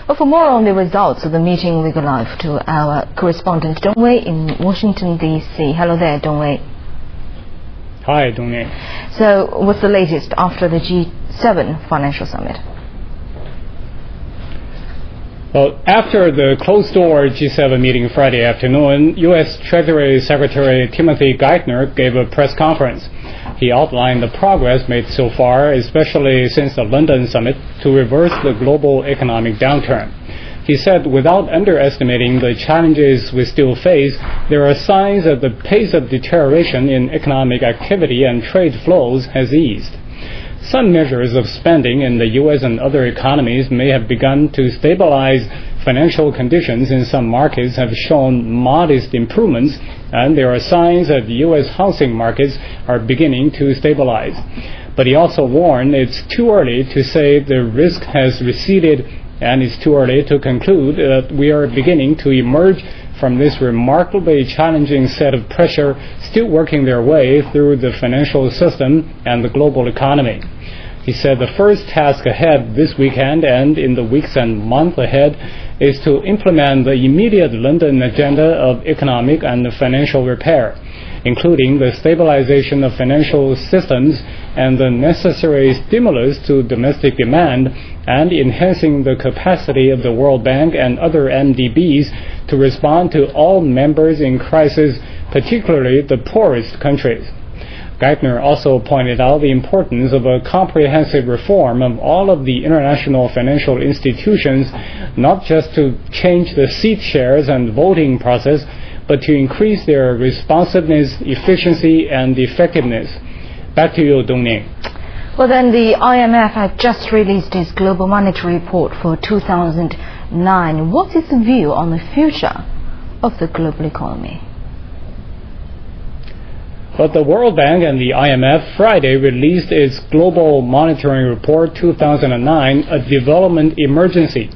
Well, for more on the results of the meeting, we go live to our correspondent Dong Wei in Washington, D.C. Hello there, Dong Wei. Hi, Dong Wei. So, what's the latest after the G7 financial summit? Well, after the closed-door G7 meeting Friday afternoon, U.S. Treasury Secretary Timothy Geithner gave a press conference. He outlined the progress made so far, especially since the London summit, to reverse the global economic downturn. He said, without underestimating the challenges we still face, there are signs that the pace of deterioration in economic activity and trade flows has eased. Some measures of spending in the U.S. and other economies may have begun to stabilize. Financial conditions in some markets have shown modest improvements, and there are signs that the U.S. housing markets are beginning to stabilize. But he also warned it's too early to say the risk has receded, and it's too early to conclude that we are beginning to emerge from this remarkably challenging set of pressure still working their way through the financial system and the global economy. He said the first task ahead this weekend and in the weeks and months ahead is to implement the immediate London agenda of economic and financial repair, including the stabilization of financial systems and the necessary stimulus to domestic demand, and enhancing the capacity of the World Bank and other MDBs to respond to all members in crisis, particularly the poorest countries. Geithner also pointed out the importance of a comprehensive reform of all of the international financial institutions, not just to change the seat shares and voting process, but to increase their responsiveness, efficiency, and effectiveness. Back to you, Dong Ning. Well, then the IMF had just released its Global Monetary Report for 2009. What is the view on the future of the global economy? But the World Bank and the IMF Friday released its Global Monitoring Report 2009, a development emergency.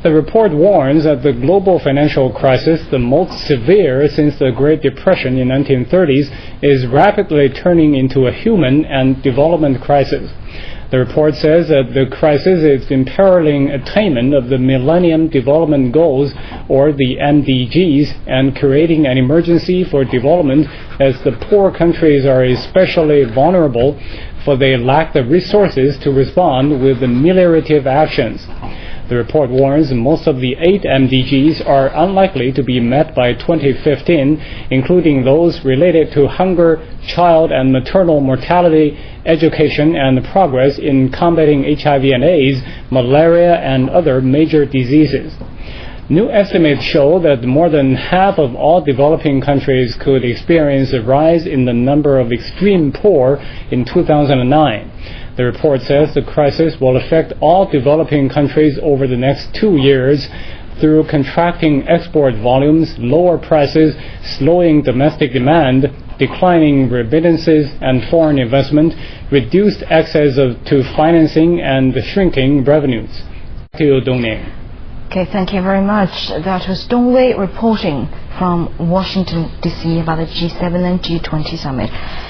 The report warns that the global financial crisis, the most severe since the Great Depression in the 1930s, is rapidly turning into a human and development crisis. The report says that the crisis is imperiling attainment of the Millennium Development Goals, or the MDGs, and creating an emergency for development as the poor countries are especially vulnerable, for they lack the resources to respond with ameliorative actions. The report warns most of the 8 MDGs are unlikely to be met by 2015, including those related to hunger, child and maternal mortality, education, and progress in combating HIV and AIDS, malaria, and other major diseases. New estimates show that more than half of all developing countries could experience a rise in the number of extreme poor in 2009. The report says the crisis will affect all developing countries over the next 2 years through contracting export volumes, lower prices, slowing domestic demand, declining remittances and foreign investment, reduced access to financing, and shrinking revenues. To you, Dong Ning. Okay, thank you very much. That was Dong Wei reporting from Washington, D.C. about the G7 and G20 summit.